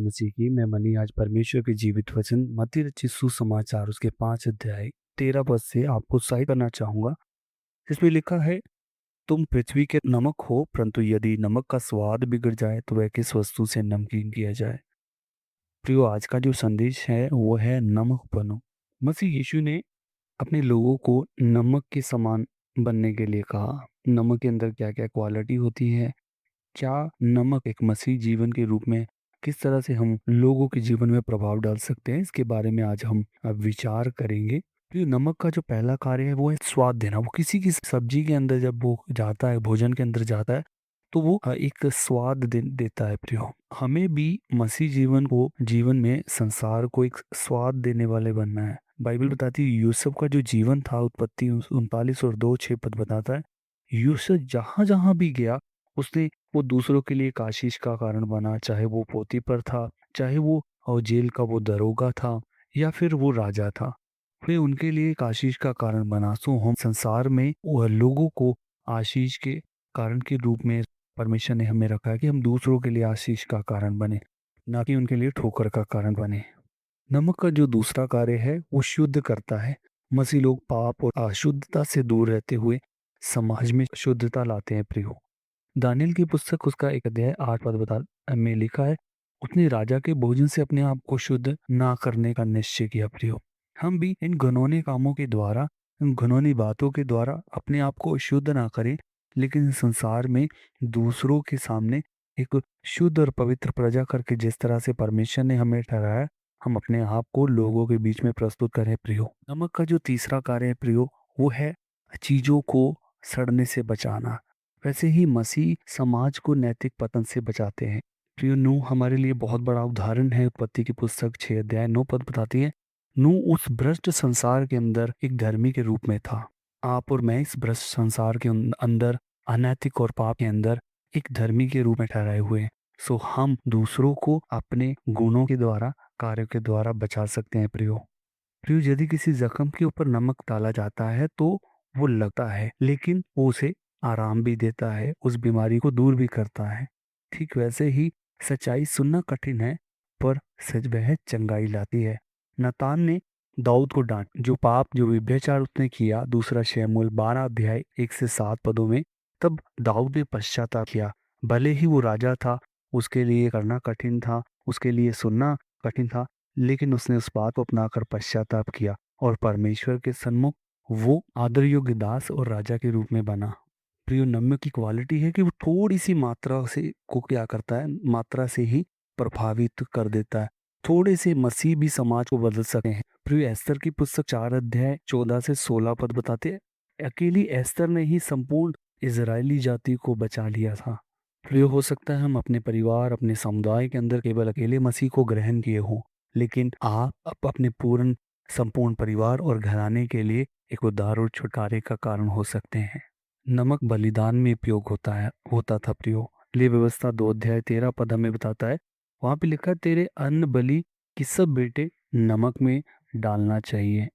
मसीह की। मैं मनी आज परमेश्वर के जीवित वचन मत्ती रचित सुसमाचार उसके 5 अध्याय 13 पद से आपको उत्साहित करना चाहूंगा। इसमें लिखा है, तुम पृथ्वी के नमक हो, परंतु यदि नमक का स्वाद बिगड़ जाए तो वह किस वस्तु से नमकीन किया जाए। प्रियो, आज का जो संदेश है वो है नमक बनो। मसीह यीशु ने अपने लोगों को नमक के समान बनने के लिए कहा। नमक के अंदर क्या क्या क्वालिटी होती है, क्या नमक एक मसीह जीवन के रूप में किस तरह से हम लोगों के जीवन में प्रभाव डाल सकते हैं, इसके बारे में आज हम विचार करेंगे। तो ये नमक का जो पहला कार्य है वो है स्वाद देना। वो किसी की सब्जी के अंदर जब वो जाता है, भोजन के अंदर जाता है, तो वो एक स्वाद देता है। प्रियो, हमें भी मसीह जीवन में संसार को एक स्वाद देने वाले बनना है। बाइबल बताती है यूसुफ का जो जीवन था, उत्पत्ति 39:2-6 बताता है, यूसुफ जहां जहां भी गया उसने वो दूसरों के लिए एक आशीष का कारण बना। चाहे वो पोतीपर था, चाहे वो जेल का वो दरोगा था, या फिर वो राजा था, वे उनके लिए एक आशीष का कारण बना। सो हम संसार में वह लोगों को आशीष के कारण के रूप में परमेश्वर ने हमें रखा है कि हम दूसरों के लिए आशीष का कारण बने, ना कि उनके लिए ठोकर का कारण बने। नमक का जो दूसरा कार्य है वो शुद्ध करता है। मसीह लोग पाप और अशुद्धता से दूर रहते हुए समाज में शुद्धता लाते हैं। प्रियो, दानियल की पुस्तक उसका 1 अध्याय 8 पद में लिखा है, उसने राजा के भोजन से अपने आप को शुद्ध ना करने का निश्चय किया। प्रियो, हम भी इन घिनौने कामों के द्वारा, इन घिनौनी बातों के द्वारा अपने आप को शुद्ध ना करें, लेकिन इस संसार में दूसरों के सामने एक शुद्ध और पवित्र प्रजा करके जिस तरह से परमेश्वर ने हमें ठहराया, हम अपने आप को लोगों के बीच में प्रस्तुत करें। प्रियो, नमक का जो तीसरा कार्य है प्रियो, वो है चीजों को सड़ने से बचाना। वैसे ही मसीह समाज को नैतिक पतन से बचाते हैं। प्रियो, नूह हमारे लिए बहुत बड़ा उदाहरण है। उत्पत्ति की पुस्तक 6 अध्याय 9 पद बताती है, नूह उस भ्रष्ट संसार के अंदर एक धर्मी के रूप में था। आप और मैं इस भ्रष्ट संसार के अंदर, अनैतिक और पाप के अंदर एक धर्मी के रूप में ठहराए हुए हैं। सो हम दूसरों को अपने गुणों के द्वारा, कार्यों के द्वारा बचा सकते हैं। प्रियो, यदि किसी जख्म के ऊपर नमक डाला जाता है तो वो लगता है, लेकिन वो उसे आराम भी देता है, उस बीमारी को दूर भी करता है। ठीक वैसे ही सच्चाई सुनना कठिन है, पर सच वह चंगाई लाती है। नतान ने दाऊद को डांट, जो पाप, जो व्यभिचार उसने किया, दूसरा शमूएल 12 अध्याय 1 से 7 पदों में, तब दाऊद ने पश्चाताप किया। भले ही वो राजा था, उसके लिए करना कठिन था, उसके लिए सुनना कठिन था, लेकिन उसने उस बात को अपनाकर पश्चाताप किया और परमेश्वर के सन्मुख वो आदर योग्य दास और राजा के रूप में बना। प्रियो, नमक की क्वालिटी है कि वो थोड़ी सी मात्रा से को क्या करता है, मात्रा से ही प्रभावित कर देता है। थोड़े से मसीह भी समाज को बदल सकते हैं। प्रियो, एस्तर की पुस्तक 4 अध्याय 14 से 16 पद बताते हैं, अकेली एस्तर ने ही संपूर्ण इजरायली जाति को बचा लिया था। प्रियो, हो सकता है हम अपने परिवार, अपने समुदाय के अंदर केवल अकेले मसीह को ग्रहण किए हों, लेकिन आप अपने पूर्ण संपूर्ण परिवार और घराने के लिए एक उद्धार और छुटकारे का कारण हो सकते हैं। नमक बलिदान में उपयोग होता था। प्रियो, ले व्यवस्था 2 अध्याय 13 पद हमें बताता है, वहां पे लिखा है, तेरे अन्न बलि की सब बेटे नमक में डालना चाहिए।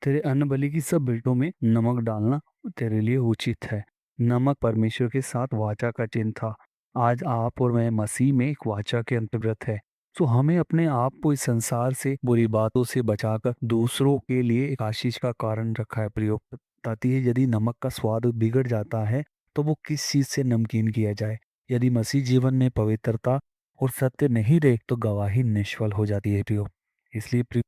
तेरे अन्न बलि की सब बेटों में नमक डालना तेरे लिए उचित है। नमक परमेश्वर के साथ वाचा का चिन्ह था। आज आप और मैं मसीह में एक वाचा के अंतर्गत है। तो हमें अपने आप को इस संसार से, बुरी बातों से बचाकर दूसरों के लिए एक आशीष का कारण रखा है। प्रयोग बताती है, यदि नमक का स्वाद बिगड़ जाता है तो वो किस चीज से नमकीन किया जाए। यदि मसीह जीवन में पवित्रता और सत्य नहीं रहे तो गवाही निष्फल हो जाती है। प्रियो, इसलिए प्रियो,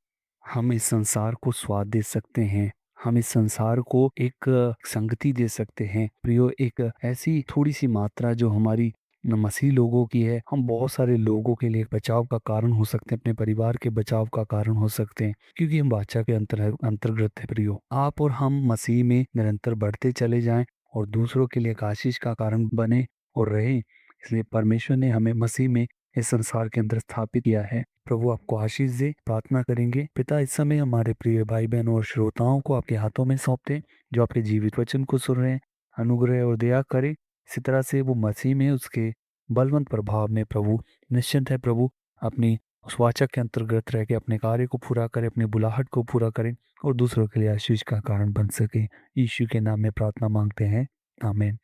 हम इस संसार को स्वाद दे सकते हैं, हम इस संसार को एक संगति दे सकते हैं। प्रियो, एक ऐसी थोड़ी सी मात्रा जो हमारी मसीह लोगों की है, हम बहुत सारे लोगों के लिए बचाव का कारण हो सकते हैं, अपने परिवार के बचाव का कारण हो सकते हैं, क्योंकि हम वाचा के अंतर्गत है। प्रियो, आप और हम मसीह में निरंतर बढ़ते चले जाएं और दूसरों के लिए एक आशीष का कारण बने और रहें। इसलिए परमेश्वर ने हमें मसीह में इस संसार के अंदर स्थापित किया है। प्रभु आपको आशीष दे। प्रार्थना करेंगे। पिता, इस समय हमारे प्रिय भाई बहन और श्रोताओं को आपके हाथों में सौंपते हैं, जो आपके जीवित वचन को सुन रहे हैं। अनुग्रह और दया करें, इसी तरह से वो मसीह में उसके बलवंत प्रभाव में प्रभु निश्चिंत है। प्रभु अपनी उस वाचा के अंतर्गत रह के अपने कार्य को पूरा करें, अपनी बुलाहट को पूरा करें और दूसरों के लिए आशीष का कारण बन सके। यीशु के नाम में प्रार्थना मांगते हैं, आमीन।